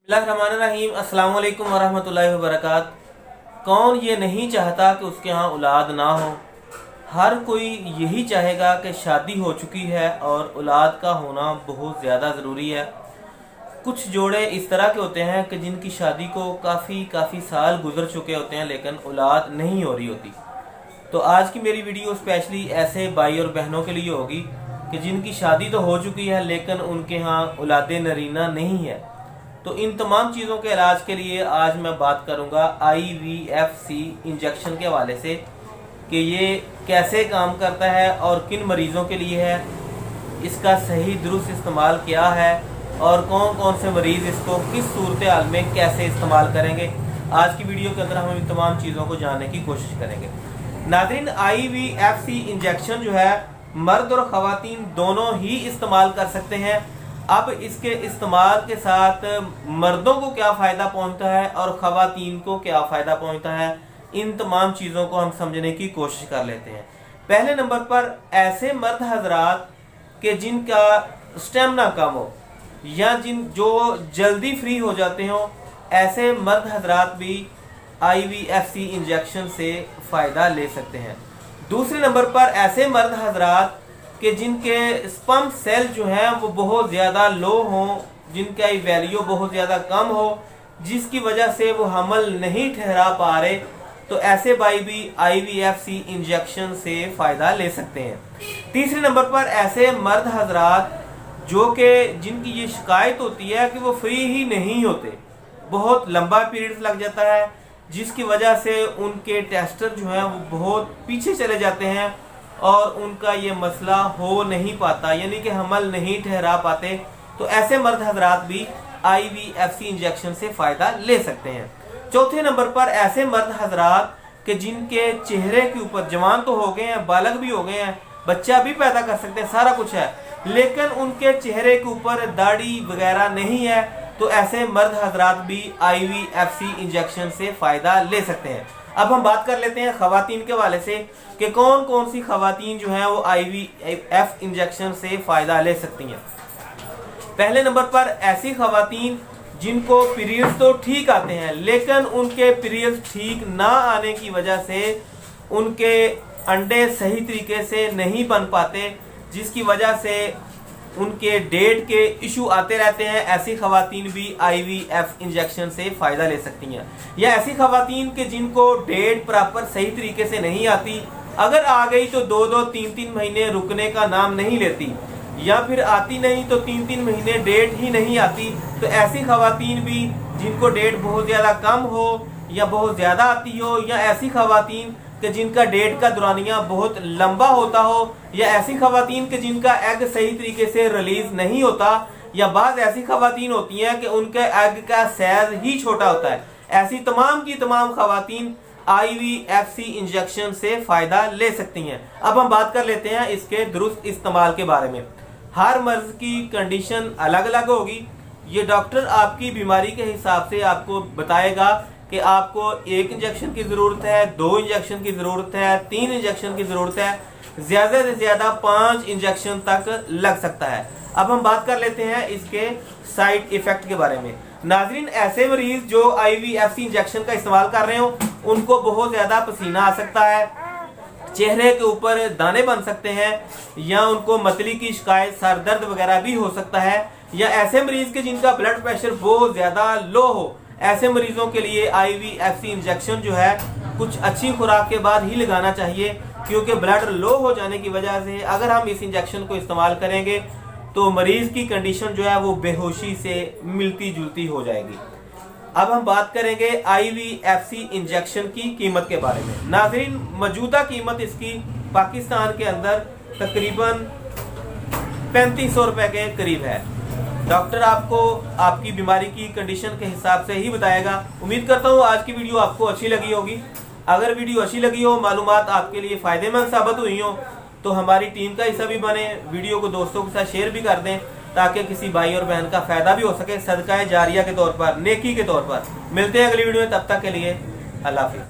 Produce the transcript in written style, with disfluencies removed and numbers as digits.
बिस्मिल्लाहिर्रहमानिर्रहीम। अस्सलाम वालेकुम वरहमतुल्लाहि वबरकात। कौन ये नहीं चाहता कि उसके यहाँ औलाद ना हो। हर कोई यही चाहेगा कि शादी हो चुकी है और औलाद का होना बहुत ज़्यादा ज़रूरी है। कुछ जोड़े इस तरह के होते हैं कि जिनकी शादी को काफ़ी साल गुजर चुके होते हैं लेकिन औलाद नहीं हो रही होती। तो आज की मेरी वीडियो स्पेशली ऐसे भाई और बहनों के लिए होगी कि जिनकी शादी तो हो चुकी है लेकिन उनके यहाँ औलाद नरीना नहीं है। तो इन तमाम चीज़ों के इलाज के लिए आज मैं बात करूंगा IVFC इंजेक्शन के हवाले से कि ये कैसे काम करता है और किन मरीज़ों के लिए है, इसका सही दुरुस्त इस्तेमाल क्या है और कौन कौन से मरीज़ इसको किस सूरत हाल में कैसे इस्तेमाल करेंगे। आज की वीडियो के अंदर हम इन तमाम चीज़ों को जानने की कोशिश करेंगे। नाज़रीन, IVFC इंजेक्शन जो है मर्द और ख़वातीन दोनों ही इस्तेमाल कर सकते हैं। अब इसके इस्तेमाल के साथ मर्दों को क्या फ़ायदा पहुंचता है और ख़वातीन को क्या फ़ायदा पहुंचता है, इन तमाम चीज़ों को हम समझने की कोशिश कर लेते हैं। पहले नंबर पर ऐसे मर्द हजरात के जिनका स्टेमिना कम हो या जो जल्दी फ्री हो जाते हो, ऐसे मर्द हजरात भी IVFC इंजेक्शन से फ़ायदा ले सकते हैं। दूसरे नंबर पर ऐसे मर्द हजरात कि जिनके स्पर्म सेल जो हैं वो बहुत ज़्यादा लो हों, जिनका वैल्यू बहुत ज़्यादा कम हो, जिसकी वजह से वो हमल नहीं ठहरा पा रहे, तो ऐसे भाई भी IVFC इंजेक्शन से फ़ायदा ले सकते हैं। तीसरे नंबर पर ऐसे मर्द हजरात जो कि जिनकी ये शिकायत होती है कि वो फ्री ही नहीं होते, बहुत लंबा पीरियड लग जाता है, जिसकी वजह से उनके टेस्टर जो हैं वो बहुत पीछे चले जाते हैं और उनका ये मसला हो नहीं पाता, यानी कि हमल नहीं ठहरा पाते। तो ऐसे मर्द हजरात भी IVFC इंजेक्शन से फ़ायदा ले सकते हैं। चौथे नंबर पर ऐसे मर्द हजरात के जिनके चेहरे के ऊपर, जवान तो हो गए हैं, बालग भी हो गए हैं, बच्चा भी पैदा कर सकते हैं, सारा कुछ है, लेकिन उनके चेहरे के ऊपर दाढ़ी वगैरह नहीं है, तो ऐसे मर्द हजरात भी IVFC इंजेक्शन से फ़ायदा ले सकते हैं। अब हम बात कर लेते हैं ख़वातीन के हवाले से कि कौन कौन सी ख़वातीन जो हैं वो IVF इंजेक्शन से फ़ायदा ले सकती हैं। पहले नंबर पर ऐसी ख़वातीन जिनको पीरियड्स तो ठीक आते हैं लेकिन उनके पीरियड्स ठीक ना आने की वजह से उनके अंडे सही तरीके से नहीं बन पाते, जिसकी वजह से उनके डेट के इशू आते रहते हैं। ऐसी ख़वातीन भी IVF इंजेक्शन से फ़ायदा ले सकती हैं। या ऐसी ख़वातीन के जिनको डेट प्रॉपर सही तरीके से नहीं आती, अगर आ गई तो 2-2, 3-3 महीने रुकने का नाम नहीं लेती, या फिर आती नहीं तो 3-3 महीने डेट ही नहीं आती, तो ऐसी ख़वातीन भी जिनको डेट बहुत ज़्यादा कम हो या बहुत ज़्यादा आती हो, या ऐसी ख़वातीन कि जिनका डेट का दौरानिया बहुत लंबा होता हो, या ऐसी ख़वातीन के जिनका एग सही तरीके से रिलीज नहीं होता, या बाज़ ऐसी ख़वातीन होती हैं कि उनके एग का साइज ही छोटा होता है, ऐसी तमाम की तमाम ख़वातीन IVFC इंजेक्शन से फ़ायदा ले सकती हैं। अब हम बात कर लेते हैं इसके दुरुस्त इस्तेमाल के बारे में। हर मर्ज़ की कंडीशन अलग अलग होगी। ये डॉक्टर आपकी बीमारी के हिसाब से आपको बताएगा कि आपको 1 इंजेक्शन की ज़रूरत है, 2 इंजेक्शन की ज़रूरत है, 3 इंजेक्शन की ज़रूरत है, ज़्यादा से ज़्यादा 5 इंजेक्शन तक लग सकता है। अब हम बात कर लेते हैं इसके साइड इफ़ेक्ट के बारे में। नाज़रीन, ऐसे मरीज़ जो IVFC इंजेक्शन का इस्तेमाल कर रहे हो उनको बहुत ज़्यादा पसीना आ सकता है, चेहरे के ऊपर दाने बन सकते हैं, या उनको मतली की शिकायत, सर दर्द वगैरह भी हो सकता है, या ऐसे मरीज़ के जिनका ब्लड प्रेशर बहुत ज़्यादा लो हो, ऐसे मरीजों के लिए IVFC इंजेक्शन जो है कुछ अच्छी खुराक के बाद ही लगाना चाहिए, क्योंकि ब्लड लो हो जाने की वजह से अगर हम इस इंजेक्शन को इस्तेमाल करेंगे तो मरीज़ की कंडीशन जो है वो बेहोशी से मिलती जुलती हो जाएगी। अब हम बात करेंगे IVFC इंजेक्शन की कीमत के बारे में। नाज़रीन, मौजूदा कीमत इसकी पाकिस्तान के अंदर तकरीबन 3500 रुपये के करीब है। डॉक्टर आपको आपकी बीमारी की कंडीशन के हिसाब से ही बताएगा। उम्मीद करता हूँ आज की वीडियो आपको अच्छी लगी होगी। अगर वीडियो अच्छी लगी हो, मालूमात आपके लिए फ़ायदेमंद साबित हुई हो, तो हमारी टीम का हिस्सा भी बने, वीडियो को दोस्तों के साथ शेयर भी कर दें ताकि किसी भाई और बहन का फ़ायदा भी हो सके, सदका जारिया के तौर पर, नेकी के तौर पर। मिलते हैं अगली वीडियो में, तब तक के लिए अल्लाह हाफ़िज़।